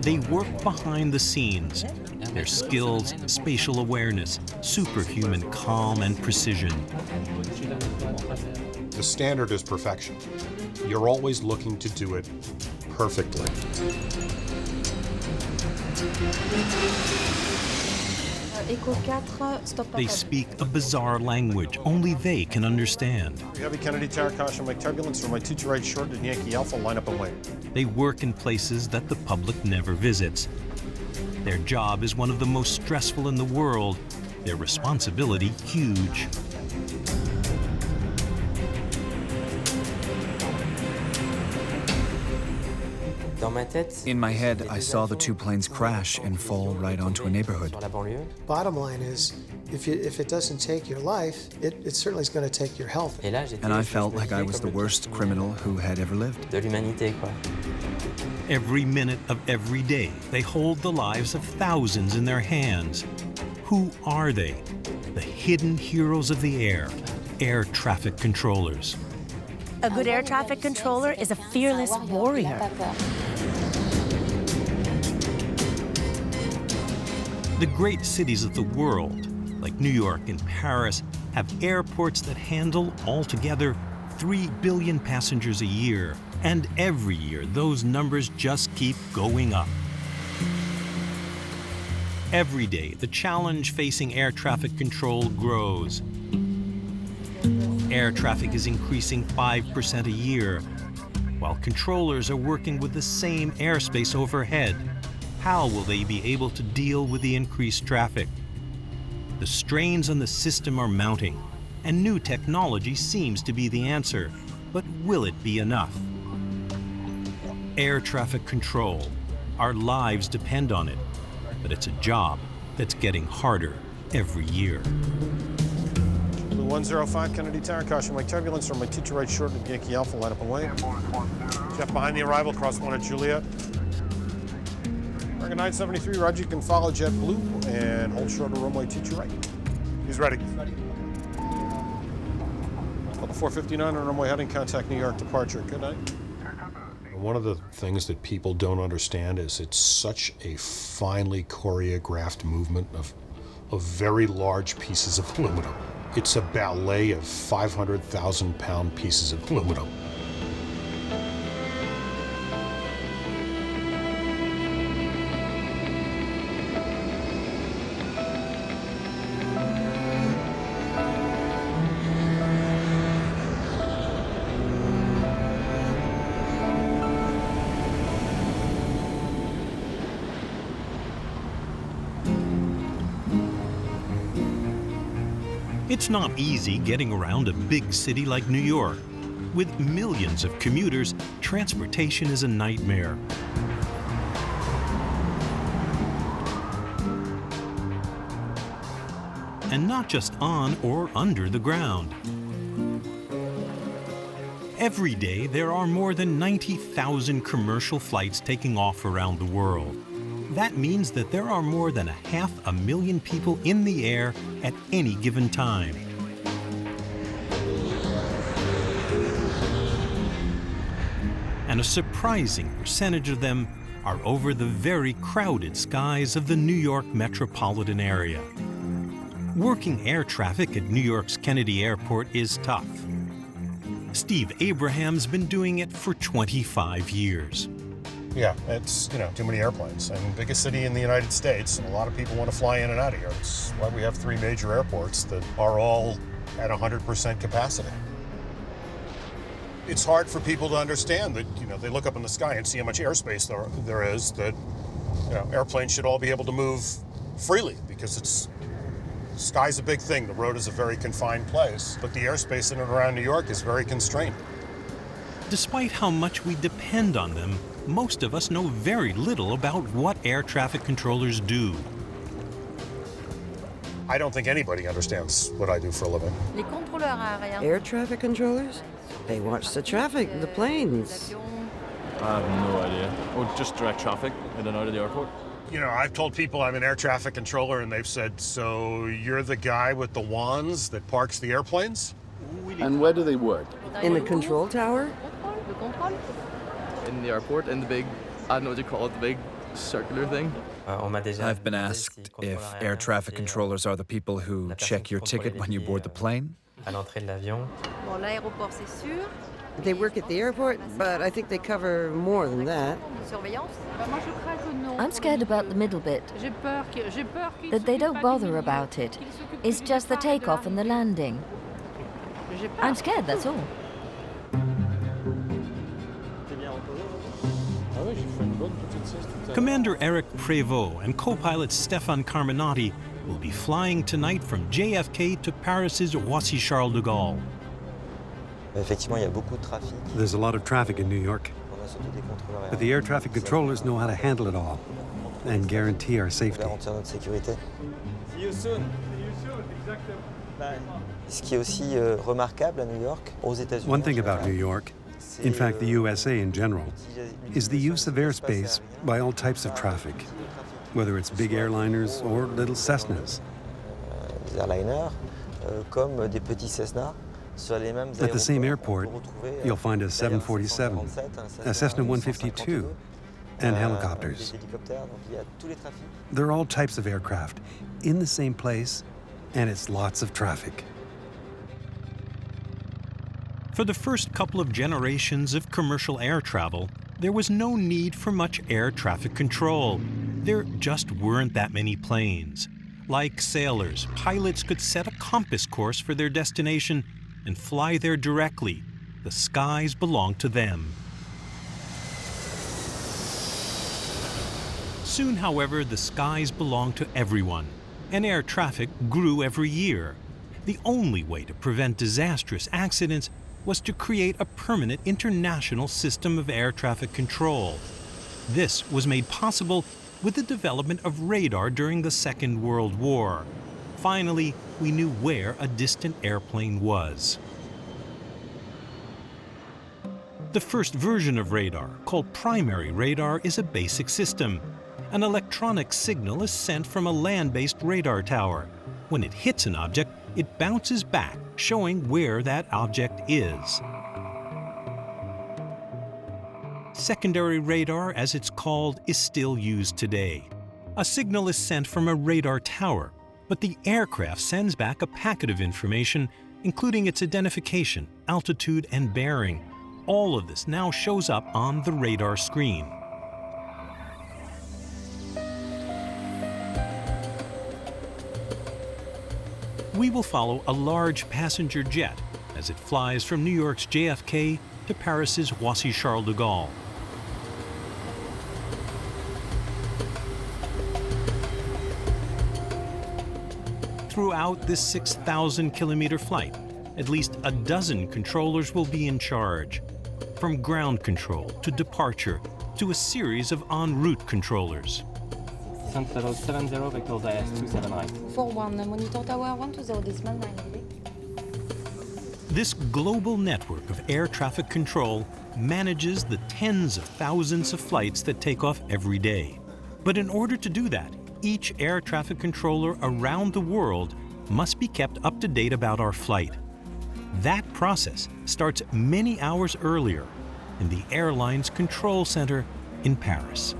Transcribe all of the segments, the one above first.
They work behind the scenes. Their skills, spatial awareness, superhuman calm and precision. The standard is perfection. You're always looking to do it perfectly. They speak a bizarre language only they can understand. Heavy Kennedy Tower, caution, Mike turbulence, runway 22 right, short to Yankee Alpha, line up and wait. They work in places that the public never visits. Their job is one of the most stressful in the world. Their responsibility huge. In my head, I saw the two planes crash and fall right onto a neighborhood. Bottom line is, if it doesn't take your life, it certainly is going to take your health. And I felt like I was the worst criminal who had ever lived. Every minute of every day, they hold the lives of thousands in their hands. Who are they? The hidden heroes of the air traffic controllers. A good air traffic controller is a fearless warrior. The great cities of the world, like New York and Paris, have airports that handle altogether 3 billion passengers a year. And every year, those numbers just keep going up. Every day, the challenge facing air traffic control grows. Air traffic is increasing 5% a year, while controllers are working with the same airspace overhead. How will they be able to deal with the increased traffic? The strains on the system are mounting, and new technology seems to be the answer. But will it be enough? Air traffic control. Our lives depend on it, but it's a job that's getting harder every year. 105 Kennedy Tower, caution, Mike turbulence, runway 22 right, short to Yankee Alpha, line up and wait. Jeff behind the arrival, cross 1 at Juliet. American 973, Roger, you can follow JetBlue and hold short to runway 22 right. He's ready. Level 459 on runway heading, contact New York departure. Good night. One of the things that people don't understand is it's such a finely choreographed movement of very large pieces of aluminum. It's a ballet of 500,000-pound pieces of aluminum. It's not easy getting around a big city like New York. With millions of commuters, transportation is a nightmare. And not just on or under the ground. Every day, there are more than 90,000 commercial flights taking off around the world. That means that there are more than 500,000 people in the air at any given time. And a surprising percentage of them are over the very crowded skies of the New York metropolitan area. Working air traffic at New York's Kennedy Airport is tough. Steve Abraham's been doing it for 25 years. Yeah, it's, too many airplanes. And biggest city in the United States, and a lot of people want to fly in and out of here. It's why we have 3 major airports that are all at 100% capacity. It's hard for people to understand that, they look up in the sky and see how much airspace there is, that, airplanes should all be able to move freely because the sky's a big thing. The road is a very confined place, but the airspace in and around New York is very constrained. Despite how much we depend on them, most of us know very little about what air traffic controllers do. I don't think anybody understands what I do for a living. Air traffic controllers? They watch the traffic, the planes. I have no idea. Oh, just direct traffic in and out of the airport? I've told people I'm an air traffic controller, and they've said, so you're the guy with the wands that parks the airplanes? And where do they work? In the control tower? In the airport, in the big, I don't know what you call it, the big circular thing? I've been asked if air traffic controllers are the people who check your ticket when you board the plane. They work at the airport, but I think they cover more than that. I'm scared about the middle bit. That they don't bother about it. It's just the takeoff and the landing. I'm scared, that's all. Commander Eric Prévost and co-pilot Stéphane Carminati will be flying tonight from JFK to Paris's Roissy-Charles de Gaulle. There's a lot of traffic in New York, but the air traffic controllers know how to handle it all and guarantee our safety. See you soon. One thing about New York, in fact the USA in general, is the use of airspace by all types of traffic, whether it's big airliners or little Cessnas. At the same airport, you'll find a 747, a Cessna 152, and helicopters. There are all types of aircraft in the same place, and it's lots of traffic. For the first couple of generations of commercial air travel, there was no need for much air traffic control. There just weren't that many planes. Like sailors, pilots could set a compass course for their destination and fly there directly. The skies belonged to them. Soon, however, the skies belonged to everyone, and air traffic grew every year. The only way to prevent disastrous accidents was to create a permanent international system of air traffic control. This was made possible with the development of radar during the Second World War. Finally, we knew where a distant airplane was. The first version of radar, called primary radar, is a basic system. An electronic signal is sent from a land-based radar tower. When it hits an object, it bounces back, showing where that object is. Secondary radar, as it's called, is still used today. A signal is sent from a radar tower, but the aircraft sends back a packet of information, including its identification, altitude, and bearing. All of this now shows up on the radar screen. We will follow a large passenger jet as it flies from New York's JFK to Paris's Roissy-Charles de Gaulle. Throughout this 6,000-kilometer flight, at least a dozen controllers will be in charge. From ground control to departure to a series of en route controllers. 70 vectors AS 279. 41, monitor tower 120.9. This global network of air traffic control manages the tens of thousands of flights that take off every day. But in order to do that, each air traffic controller around the world must be kept up to date about our flight. That process starts many hours earlier in the airline's control center in Paris.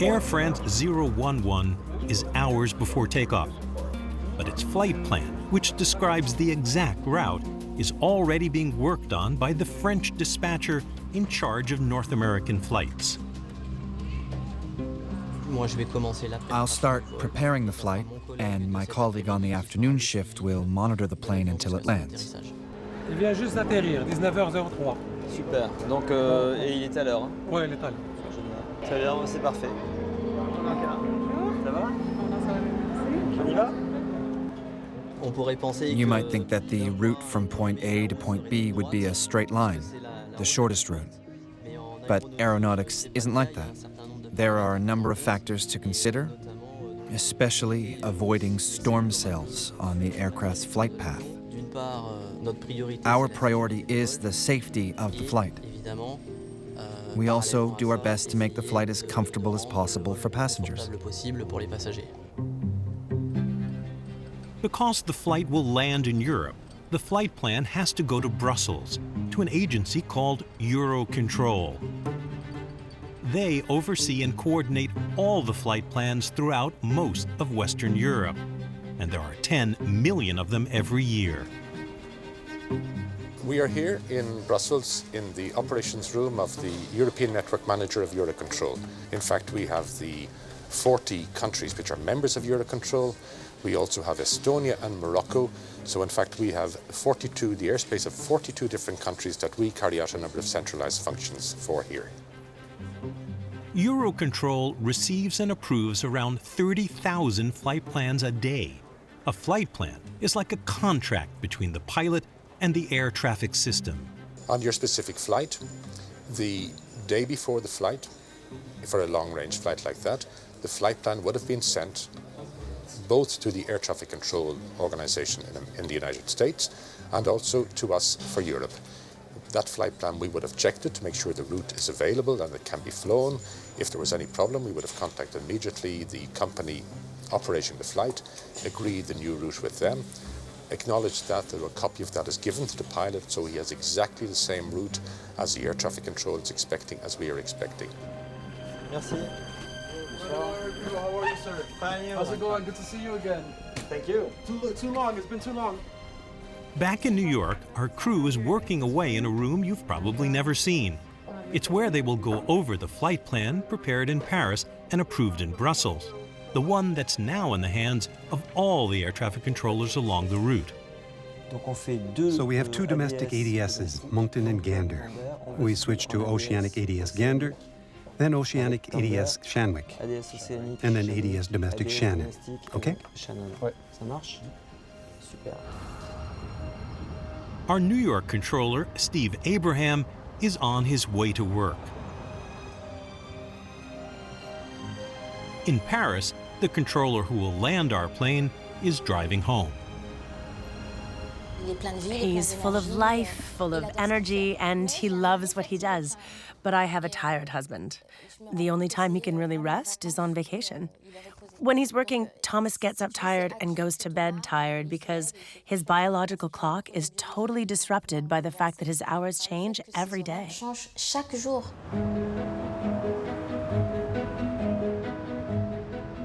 Air France 011 is hours before takeoff, but its flight plan, which describes the exact route, is already being worked on by the French dispatcher in charge of North American flights. I'll start preparing the flight, and my colleague on the afternoon shift will monitor the plane until it lands. Il vient juste d'atterrir, 19h03. Super. Donc, et il est à l'heure. Ouais, il est à l'heure. Très bien, c'est parfait. Ça va? On y va? You might think that the route from point A to point B would be a straight line, the shortest route. But aeronautics isn't like that. There are a number of factors to consider, especially avoiding storm cells on the aircraft's flight path. Our priority is the safety of the flight. We also do our best to make the flight as comfortable as possible for passengers. Because the flight will land in Europe, the flight plan has to go to Brussels, to an agency called Eurocontrol. They oversee and coordinate all the flight plans throughout most of Western Europe, and there are 10 million of them every year. We are here in Brussels in the operations room of the European Network Manager of Eurocontrol. In fact, we have the 40 countries which are members of Eurocontrol. We also have Estonia and Morocco. So in fact, we have the airspace of 42 different countries that we carry out a number of centralized functions for here. Eurocontrol receives and approves around 30,000 flight plans a day. A flight plan is like a contract between the pilot and the air traffic system. On your specific flight, the day before the flight, for a long-range flight like that, the flight plan would have been sent both to the air traffic control organization in the United States and also to us for Europe. That flight plan, we would have checked it to make sure the route is available and it can be flown. If there was any problem, we would have contacted immediately the company operating the flight, agreed the new route with them, acknowledged that, a copy of that is given to the pilot, so he has exactly the same route as the air traffic control is expecting, as we are expecting. Merci. How are you, sir? Fine. How's it going? Good to see you again. Thank you. Too long. It's been too long. Back in New York, our crew is working away in a room you've probably never seen. It's where they will go over the flight plan prepared in Paris and approved in Brussels, the one that's now in the hands of all the air traffic controllers along the route. So we have two domestic ADSs, Moncton and Gander. We switch to Oceanic ADS Gander, then Oceanic ADS Shanwick, and then ADS Domestic Shannon. Okay? Our New York controller, Steve Abraham, is on his way to work. In Paris, the controller who will land our plane is driving home. He's full of life, full of energy, and he loves what he does. But I have a tired husband. The only time he can really rest is on vacation. When he's working, Thomas gets up tired and goes to bed tired because his biological clock is totally disrupted by the fact that his hours change every day.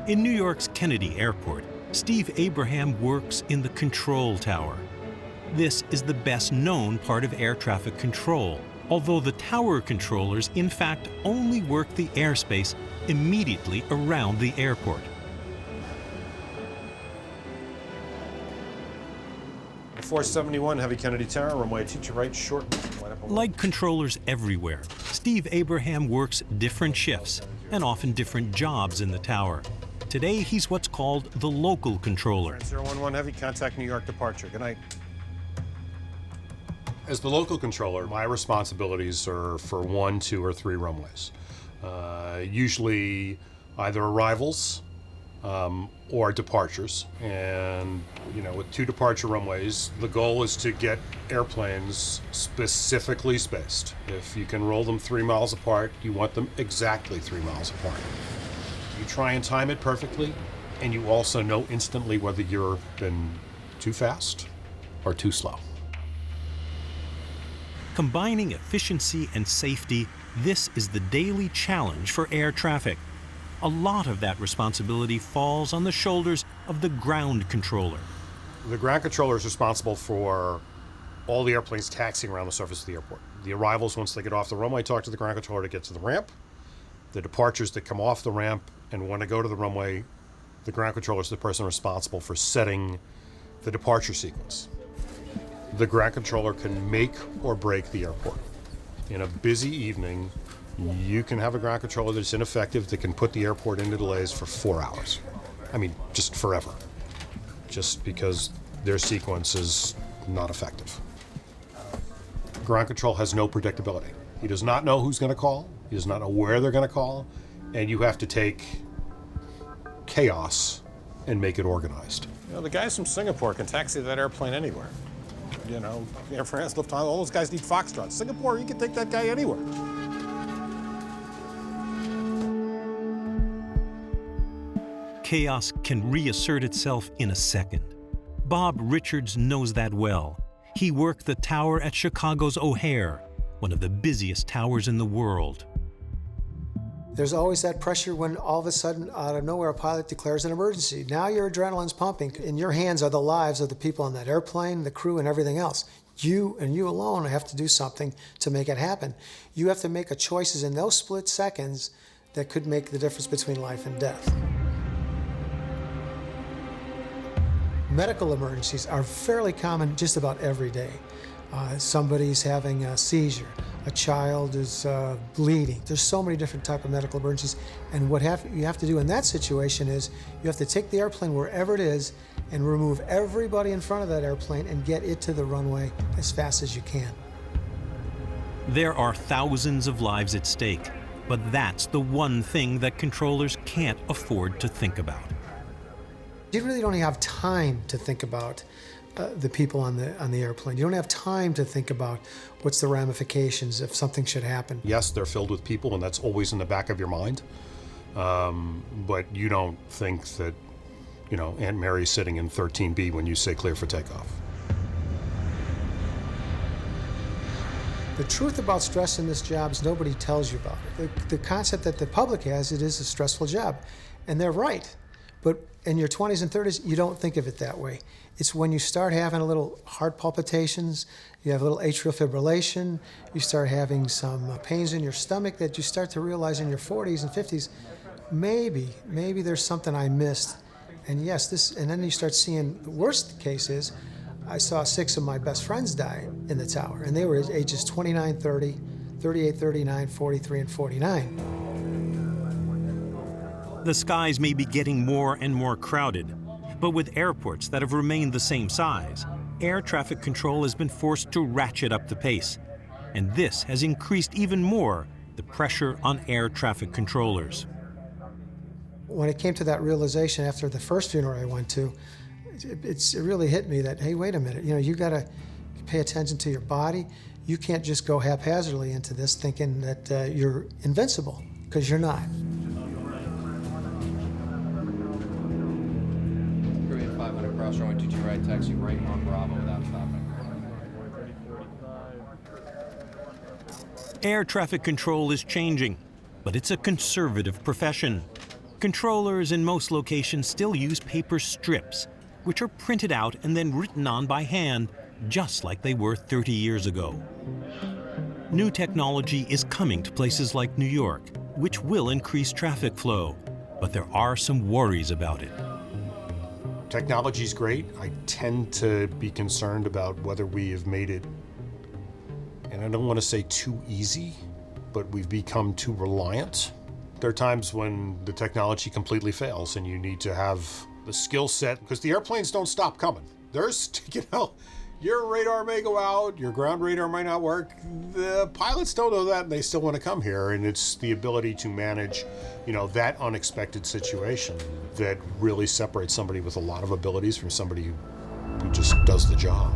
In New York's Kennedy Airport, Steve Abraham works in the control tower. This is the best-known part of air traffic control, although the tower controllers in fact only work the airspace immediately around the airport. Before 71, heavy Kennedy Tower, runway teacher right, short. Like controllers everywhere, Steve Abraham works different shifts and often different jobs in the tower. Today, he's what's called the local controller. 011 heavy, contact New York departure. Good night. As the local controller, my responsibilities are for 1, 2, or 3 runways. Usually either arrivals or departures. And, with 2 departure runways, the goal is to get airplanes specifically spaced. If you can roll them 3 miles apart, you want them exactly 3 miles apart. You try and time it perfectly, and you also know instantly whether you've been too fast or too slow. Combining efficiency and safety, this is the daily challenge for air traffic. A lot of that responsibility falls on the shoulders of the ground controller. The ground controller is responsible for all the airplanes taxiing around the surface of the airport. The arrivals, once they get off the runway, talk to the ground controller to get to the ramp. The departures that come off the ramp and want to go to the runway, the ground controller is the person responsible for setting the departure sequence. The ground controller can make or break the airport. In a busy evening, you can have a ground controller that's ineffective that can put the airport into delays for 4 hours. I mean, just forever. Just because their sequence is not effective. Ground control has no predictability. He does not know who's going to call. He does not know where they're going to call. And you have to take chaos and make it organized. The guys from Singapore can taxi that airplane anywhere. Air France, Lufthansa, all those guys need Foxtrot. Singapore, you can take that guy anywhere. chaos can reassert itself in a second. Bob Richards knows that well. He worked the tower at Chicago's O'Hare, one of the busiest towers in the world. There's always that pressure when all of a sudden, out of nowhere, a pilot declares an emergency. Now your adrenaline's pumping. In your hands are the lives of the people on that airplane, the crew, and everything else. You and you alone have to do something to make it happen. You have to make choices in those split seconds that could make the difference between life and death. Medical emergencies are fairly common just about every day. Somebody's having a seizure, a child is bleeding. There's so many different types of medical emergencies, and what you have to do in that situation is you have to take the airplane wherever it is and remove everybody in front of that airplane and get it to the runway as fast as you can. There are thousands of lives at stake, but that's the one thing that controllers can't afford to think about. You really don't have time to think about the people on the airplane. You don't have time to think about what's the ramifications if something should happen. Yes, they're filled with people, and that's always in the back of your mind. But you don't think that, you know, Aunt Mary's sitting in 13B when you say clear for takeoff. The truth about stress in this job is nobody tells you about it. The concept that the public has, it is a stressful job, and they're right. But in your 20s and 30s, you don't think of it that way. It's when you start having a little heart palpitations, you have a little atrial fibrillation, you start having some pains in your stomach that you start to realize in your 40s and 50s, maybe there's something I missed. And yes, and then you start seeing the worst case is, I saw 6 of my best friends die in the tower, and they were ages 29, 30, 38, 39, 43, and 49. The skies may be getting more and more crowded, but with airports that have remained the same size, air traffic control has been forced to ratchet up the pace. And this has increased even more the pressure on air traffic controllers. When it came to that realization after the first funeral I went to, it really hit me that, hey, wait a minute, you know, you gotta pay attention to your body. You can't just go haphazardly into this thinking that you're invincible, because you're not. 500 cross runway 22 right, taxi right on Bravo without stopping. Air traffic control is changing, but it's a conservative profession. Controllers in most locations still use paper strips, which are printed out and then written on by hand, just like they were 30 years ago. New technology is coming to places like New York, which will increase traffic flow, but there are some worries about it. Technology's great. I tend to be concerned about whether we have made it, and I don't want to say too easy, but we've become too reliant. There are times when the technology completely fails and you need to have the skill set, because the airplanes don't stop coming. There's, you know, your radar may go out, your ground radar might not work. The pilots don't know that, and they still want to come here, and it's the ability to manage, you know, that unexpected situation that really separates somebody with a lot of abilities from somebody who just does the job.